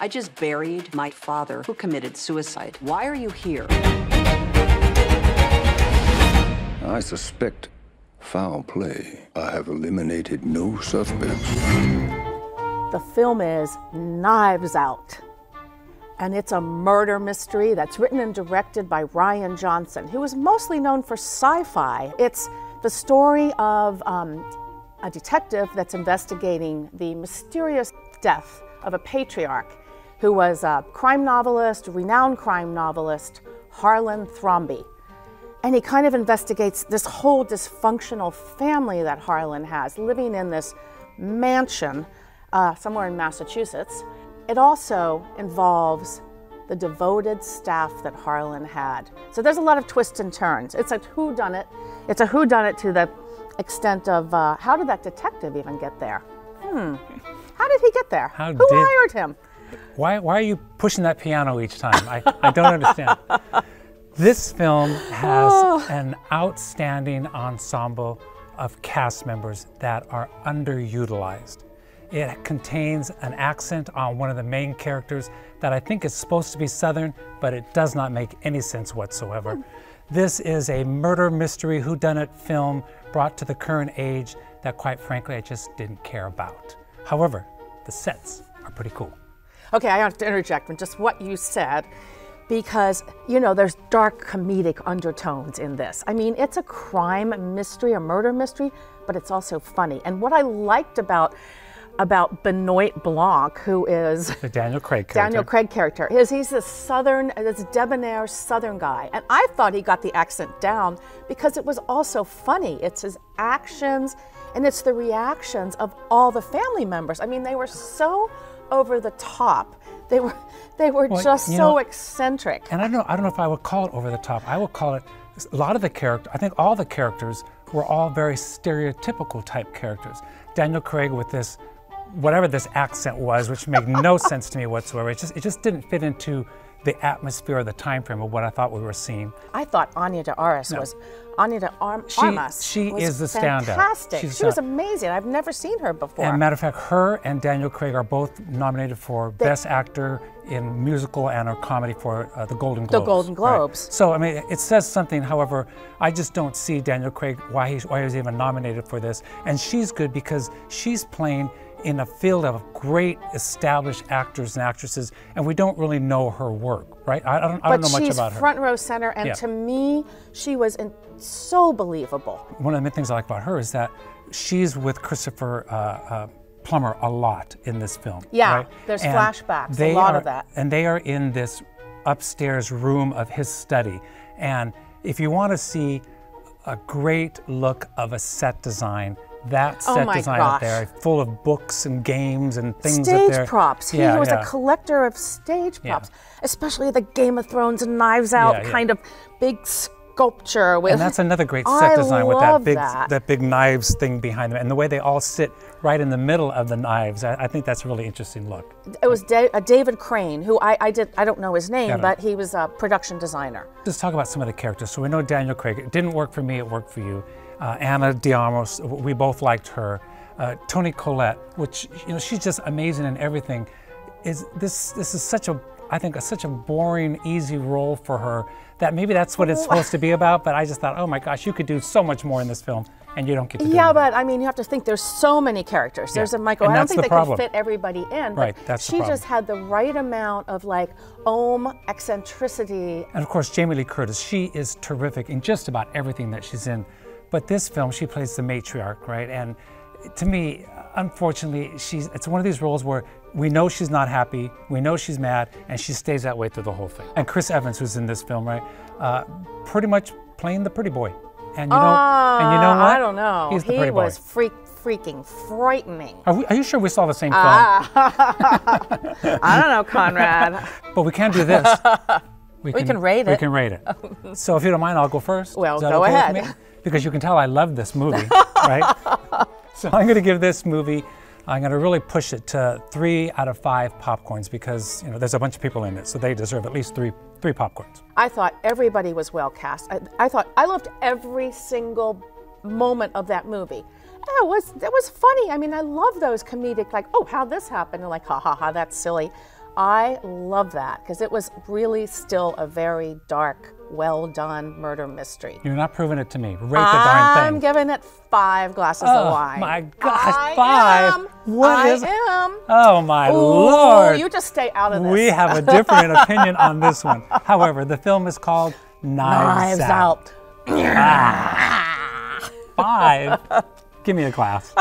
I just buried my father who committed suicide. Why are you here? I suspect foul play. I have eliminated no suspects. The film is Knives Out. And it's a murder mystery that's written and directed by Rian Johnson, who is mostly known for sci-fi. It's the story of a detective that's investigating the mysterious death of a patriarch who was a crime novelist, renowned crime novelist, Harlan Thrombey. And he kind of investigates this whole dysfunctional family that Harlan has, living in this mansion somewhere in Massachusetts. It also involves the devoted staff that Harlan had. So there's a lot of twists and turns. It's a whodunit. It's a whodunit to the extent of how did that detective even get there? How did he get there? Who hired him? Why are you pushing that piano each time? I don't understand. This film has an outstanding ensemble of cast members that are underutilized. It contains an accent on one of the main characters that I think is supposed to be Southern, but it does not make any sense whatsoever. This is a murder mystery whodunit film brought to the current age that, quite frankly, I just didn't care about. However, the sets are pretty cool. Okay, I have to interject with just what you said, because, you know, there's dark comedic undertones in this. I mean, it's a crime mystery, a murder mystery, but it's also funny. And what I liked about Benoit Blanc, who is the Daniel Craig character, is he's this Southern, this debonair Southern guy. And I thought he got the accent down because it was also funny. It's his actions and it's the reactions of all the family members. I mean, they were so over the top. They were just so eccentric. And I don't know if I would call it over the top. I would call it, a lot of the characters, I think all the characters were all very stereotypical type characters. Daniel Craig with this, whatever this accent was, which made no sense to me whatsoever. It just didn't fit into the atmosphere or the time frame of what I thought we were seeing. I thought Anya de Armas was She is the standout. Fantastic. She was amazing. I've never seen her before. And matter of fact, her and Daniel Craig are both nominated for Best Actor in Musical and or Comedy for the Golden Globes. The Golden Globes. Right. So I mean, it says something. However, I just don't see Daniel Craig why he was even nominated for this. And she's good because she's playing in a field of great established actors and actresses, and we don't really know her work, right? I don't know much about her. But she's front row center, and to me, she was so believable. One of the main things I like about her is that she's with Christopher Plummer a lot in this film. Yeah, right? There's flashbacks, a lot of that. And they are in this upstairs room of his study. And if you want to see a great look of a set design, that set design up there, full of books and games and things up there. Stage props. He was a collector of stage props, especially the Game of Thrones and Knives Out kind of big sculpture. And that's another great set design with that big knives thing behind them, and the way they all sit right in the middle of the knives. I think that's a really interesting look. It was David Crane, who I don't know his name, but he was a production designer. Let's talk about some of the characters. So we know Daniel Craig. It didn't work for me, it worked for you. Ana de Armas, we both liked her. Toni Collette, which, you know, she's just amazing in everything. This is such a, I think, such a boring, easy role for her that maybe that's what it's supposed to be about, but I just thought, oh my gosh, you could do so much more in this film, and you don't get to do it. Yeah, but I mean, you have to think there's so many characters. There's a Michael, I don't think they could fit everybody in, but she just had the right amount of like eccentricity. And of course, Jamie Lee Curtis, she is terrific in just about everything that she's in. But this film, she plays the matriarch, right? And to me, unfortunately, it's one of these roles where we know she's not happy, we know she's mad, and she stays that way through the whole thing. And Chris Evans, who's in this film, right, pretty much playing the pretty boy. And you know, what? I don't know. He's the pretty boy. He was freaking frightening. Are you sure we saw the same film? I don't know, Conrad. But we can do this. We can rate it. We can rate it. So if you don't mind, I'll go first. Well, go ahead. Because you can tell I love this movie, right? So I'm going to give this movie, I'm going to really push it to 3 out of 5 popcorns because, you know, there's a bunch of people in it, so they deserve at least three popcorns. I thought everybody was well cast. I loved every single moment of that movie. It was funny. I mean, I love those comedic, like, oh, how'd this happen? And like, ha ha ha, that's silly. I love that because it was really still a very dark, well-done murder mystery. You're not proving it to me. Rate the darn thing. I'm giving it 5 glasses of wine. Oh my gosh, 5? I am. Oh my Ooh, Lord. you just stay out of this. We have a different opinion on this one. However, the film is called Knives Out. 5? Give me a glass.